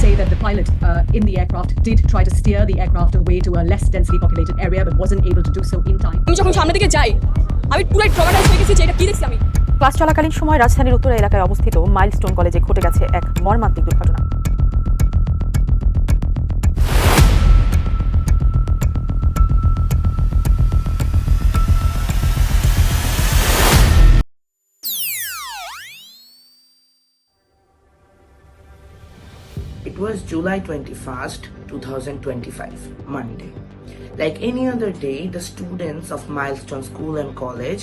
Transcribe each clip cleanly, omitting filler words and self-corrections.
say that the pilot in the aircraft did try to steer the aircraft away to a less densely populated area but wasn't able to do so in time. আমি যখন সামনে দিকে যাই আমি পুরো traumatise হয়ে গেছি যে এটা কি দেখছি আমি। ক্লাস চলাকালীন সময় রাজধানীর উত্তরা এলাকায় অবস্থিত মাইলস্টোন কলেজে ঘটে গেছে এক মর্মান্তিক দুর্ঘটনা। It was July 21st, 2025, Monday. Like any other day, the students of Milestone School and College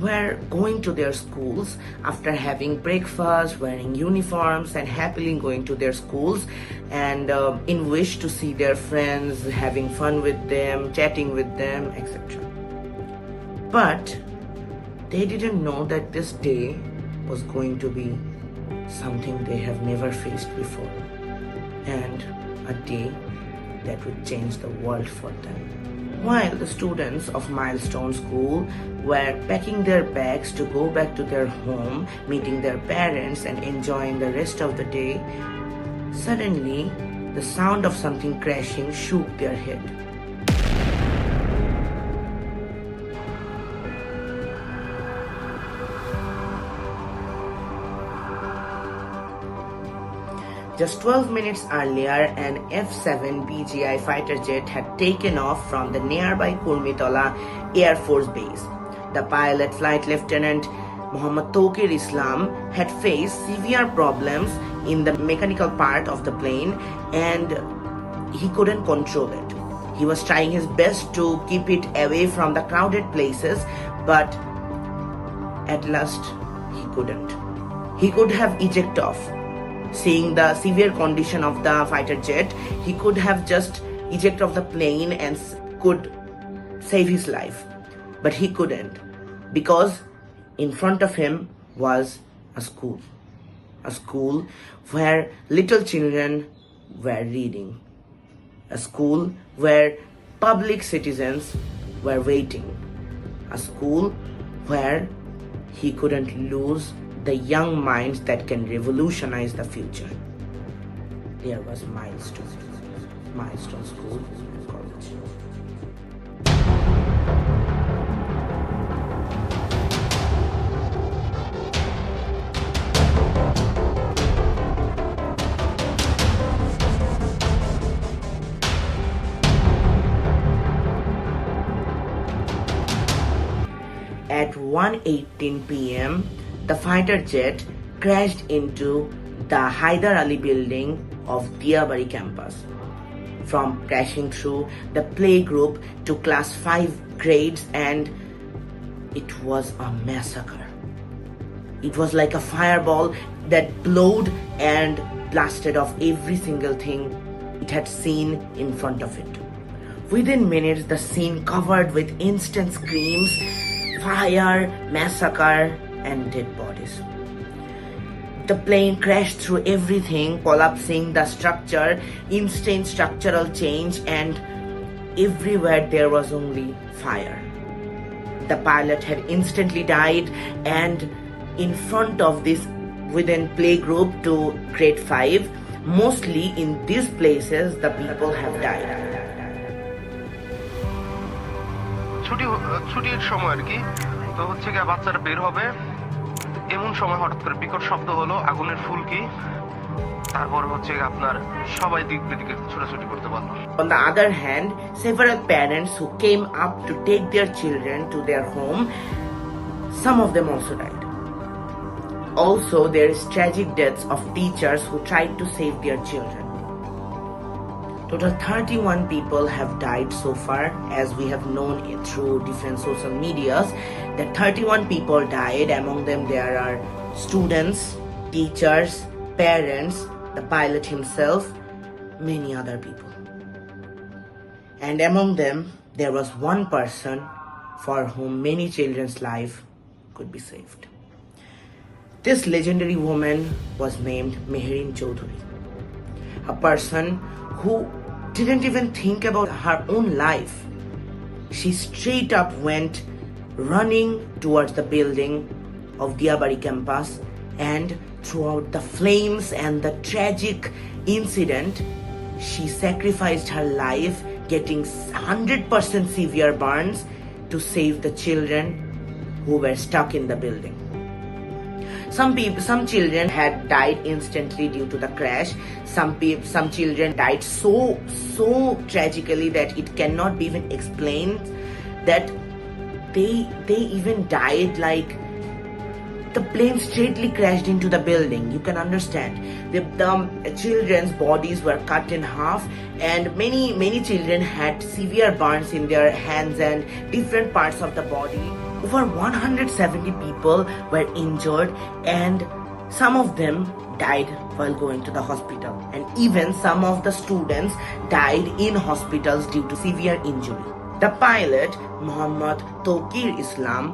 were going to their schools after having breakfast, wearing uniforms and happily going to their schools and in wish to see their friends, having fun with them, chatting with them, etc. But they didn't know that this day was going to be something they have never faced before. And a day that would change the world for them. While the students of Milestone School were packing their bags to go back to their home, meeting their parents and enjoying the rest of the day, suddenly the sound of something crashing shook their head. Just 12 minutes earlier, an F-7 BGI fighter jet had taken off from the nearby Kurmitola Air Force Base. The pilot, Flight Lieutenant Muhammad Tokir Islam, had faced severe problems in the mechanical part of the plane and he couldn't control it. He was trying his best to keep it away from the crowded places, but at last he couldn't. He could have ejected off. Seeing the severe condition of the fighter jet, he could have just ejected off the plane and could save his life. But he couldn't, because in front of him was a school where little children were reading, a school where public citizens were waiting, a school where he couldn't lose the young minds that can revolutionize the future. There was Milestone School and College. At 1:18 p.m., the fighter jet crashed into the Haidar Ali building of Diyabari campus. From crashing through the playgroup to class 5 grades, and it was a massacre. It was like a fireball that blowed and blasted off every single thing it had seen in front of it. Within minutes, the scene covered with instant screams, fire, massacre, and dead bodies. The plane crashed through everything, collapsing the structure, instant structural change, and everywhere there was only fire. The pilot had instantly died, and in front of this, within playgroup to grade 5, mostly in these places, the people have died. ছুটির সময় আর কি, তো হচ্ছে গিয়ে বাচ্চারা বের হবে, এমন সময় হঠাৎ করে বিকট শব্দ হলো, আগুনের ফুলকি, তারপর হচ্ছে আপনার সবাই দিক বিদিকে ছোটাছুটি করতে পারলো। On the other hand, several parents who came up to take their children to their home, some of them also died. Also, there is tragic deaths of teachers who tried to save their children. Total 31 people have died so far, as we have known it through different social medias that 31 people died. Among them there are students, teachers, parents, the pilot himself, many other people. And among them there was one person for whom many children's life could be saved. This legendary woman was named Meherin Chaudhary, a person who didn't even think about her own life. She straight up went running towards the building of Diyabari campus and throughout the flames and the tragic incident, she sacrificed her life, getting 100% severe burns to save the children who were stuck in the building. Some children had died instantly due to the crash. Some children died so tragically that it cannot be even explained. That they even died like the plane straightly crashed into the building. You can understand. The children's bodies were cut in half, and many children had severe burns in their hands and different parts of the body. Over 170 people were injured, and some of them died while going to the hospital. And even some of the students died in hospitals due to severe injury. The pilot, Muhammad Tawqir Islam,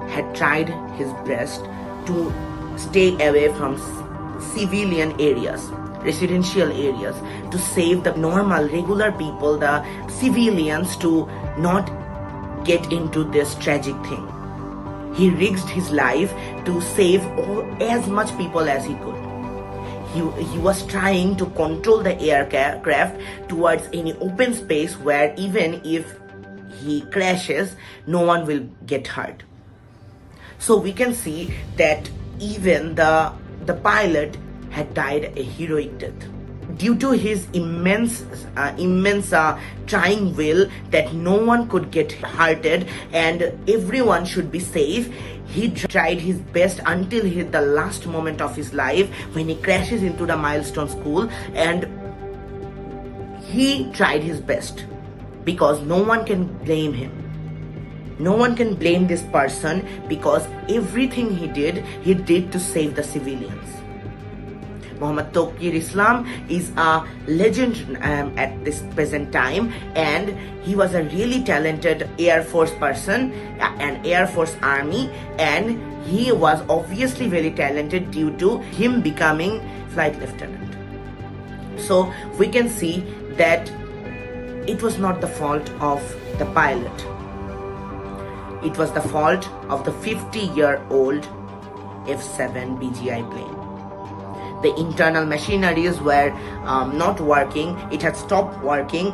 had tried his best to stay away from civilian areas, residential areas, to save the normal, regular people, the civilians, to not get into this tragic thing. He risked his life to save as much people as he could. He was trying to control the aircraft towards any open space where even if he crashes, no one will get hurt. So we can see that even the pilot had died a heroic death. Due to his immense trying will that no one could get hurted and everyone should be safe, he tried his best until the last moment of his life, when he crashes into the Milestone School, and he tried his best because no one can blame him. No one can blame this person because everything he did to save the civilians. Muhammad Tawqir Islam is a legend at this present time, and he was a really talented Air Force person, an Air Force Army, and he was obviously very talented due to him becoming flight lieutenant. So we can see that it was not the fault of the pilot. It was the fault of the 50-year-old F-7 BGI plane. The internal machineries were not working. It had stopped working.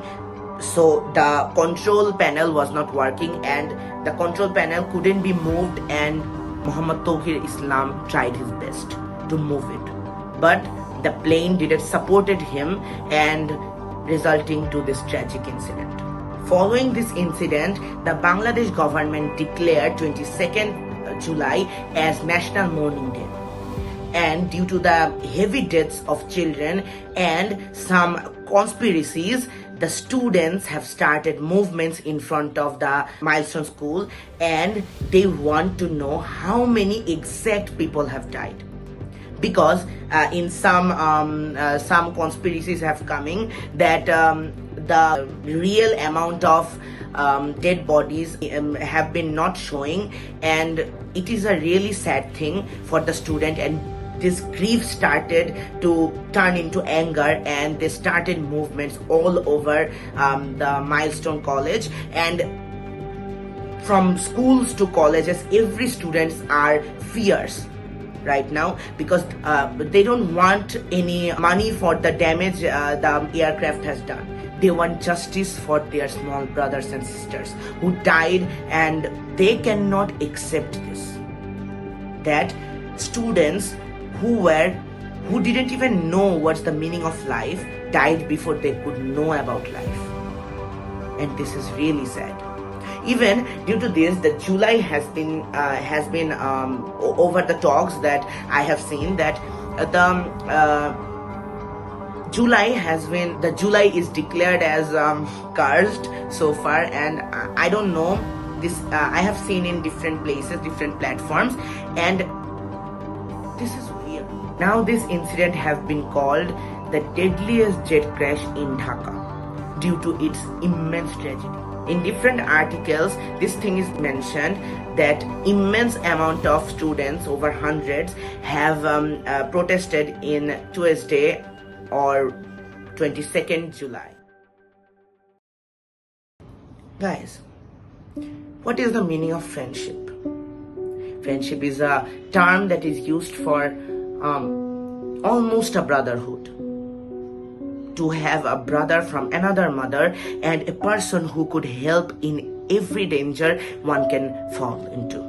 So the control panel was not working, and the control panel couldn't be moved, and Muhammad Tawqir Islam tried his best to move it. But the plane didn't supported him, and resulting to this tragic incident. Following this incident, the Bangladesh government declared 22nd July as National Mourning Day. And due to the heavy deaths of children and some conspiracies, the students have started movements in front of the Milestone School, and they want to know how many exact people have died. Because in some conspiracies have coming that the real amount of dead bodies have been not showing, and it is a really sad thing for the student, and this grief started to turn into anger, and they started movements all over the Milestone College, and from schools to colleges, every students are fierce right now because they don't want any money for the damage the aircraft has done. They want justice for their small brothers and sisters who died, and they cannot accept this. That students who didn't even know what's the meaning of life died before they could know about life. And this is really sad. Even due to this, the July has been over the talks that I have seen that the July is declared as cursed so far, and I don't know this. I have seen in different places, different platforms, and this is weird. Now this incident has been called the deadliest jet crash in Dhaka due to its immense tragedy. In different articles, this thing is mentioned that immense amount of students, over hundreds, have protested in Tuesday or 22nd July. Guys, what is the meaning of friendship? Friendship is a term that is used for almost a brotherhood. To have a brother from another mother and a person who could help in every danger one can fall into.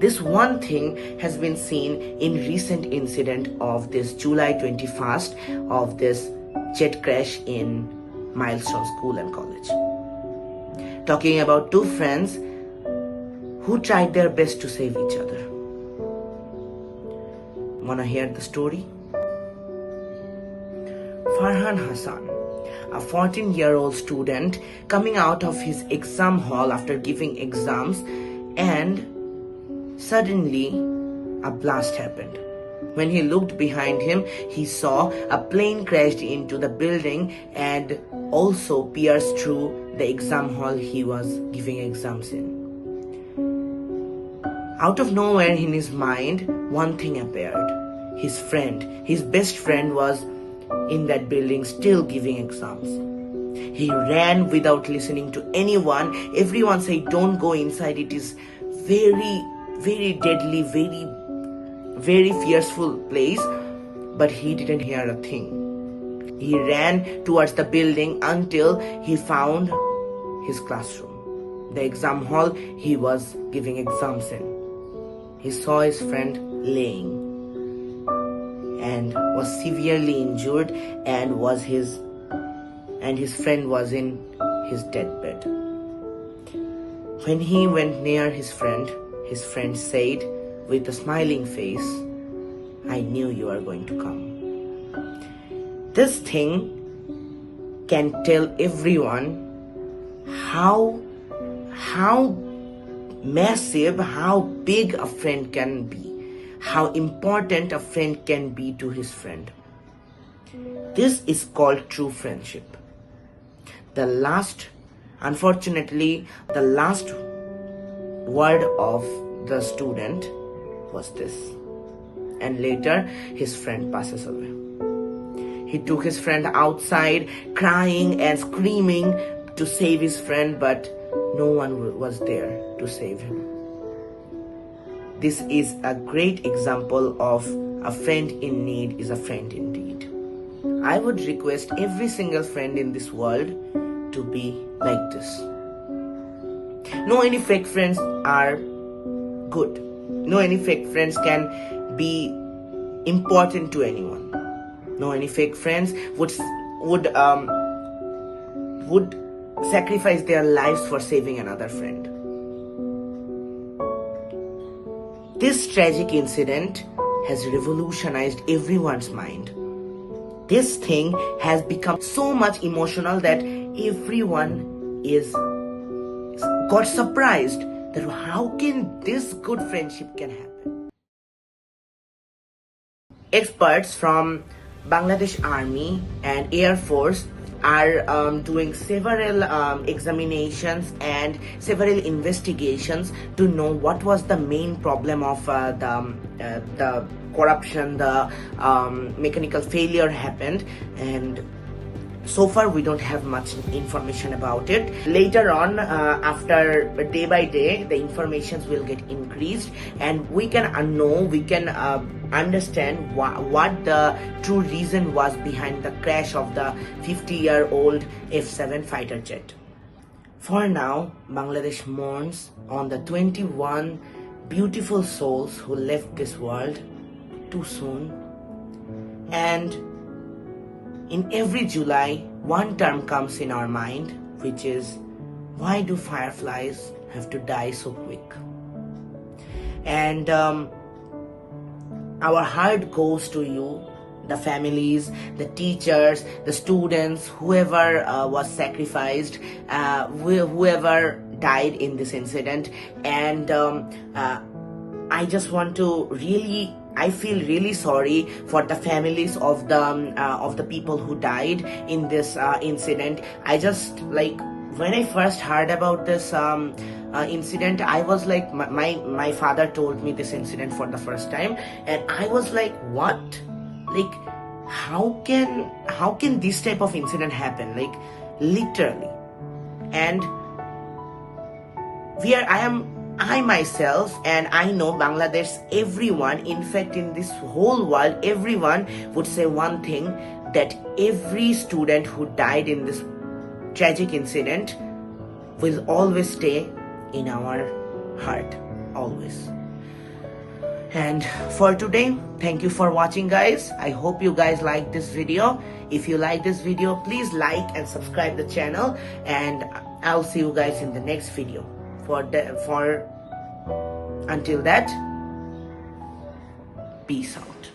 This one thing has been seen in recent incident of this July 21st of this jet crash in Milestone School and College. Talking about two friends who tried their best to save each other. Wanna hear the story? Farhan Hassan, a 14-year-old student coming out of his exam hall after giving exams, and suddenly a blast happened. When he looked behind him, he saw a plane crashed into the building and also pierced through the exam hall he was giving exams in. Out of nowhere in his mind, one thing appeared. His friend, his best friend, was in that building still giving exams. He ran without listening to anyone. Everyone said, "Don't go inside, it is very, very deadly, very fearful place." But he didn't hear a thing. He ran towards the building until he found his classroom, the exam hall he was giving exams in. He saw his friend laying and was severely injured, and his friend was in his deathbed. When he went near his friend said with a smiling face, "I knew you were going to come." This thing can tell everyone how massive, how big a friend can be, how important a friend can be to his friend. This is called true friendship. Unfortunately, the last word of the student was this, and later his friend passes away. He took his friend outside, crying and screaming to save his friend, but no one was there to save him. This is a great example of a friend in need is a friend indeed. I would request every single friend in this world to be like this. No any fake friends are good. No any fake friends can be important to anyone. No any fake friends would sacrifice their lives for saving another friend. This tragic incident has revolutionized everyone's mind. This thing has become so much emotional that everyone got surprised that how can this good friendship can happen. Experts from Bangladesh Army and Air Force are doing several examinations and several investigations to know what was the main problem of the corruption, the mechanical failure happened, and so far we don't have much information about it. Later on, after day by day, the informations will get increased, and we can understand what the true reason was behind the crash of the 50-year-old F-7 fighter jet. For now, Bangladesh mourns on the 21 beautiful souls who left this world too soon. And in every July, one term comes in our mind, which is, why do fireflies have to die so quick? And our heart goes to you, the families, the teachers, the students, whoever was sacrificed, whoever died in this incident. And I just want to I feel really sorry for the families of the people who died in this incident. I just when I first heard about this incident, I was like, my father told me this incident for the first time, and I was like, what? How can this type of incident happen? Literally. And I myself, and I know Bangladesh, everyone, in fact in this whole world, everyone would say one thing, that every student who died in this tragic incident will always stay in our heart, always. And for today, thank you for watching, guys. I hope you guys like this video. If you like this video, please like and subscribe the channel, and I'll see you guys in the next video. Until that, peace out.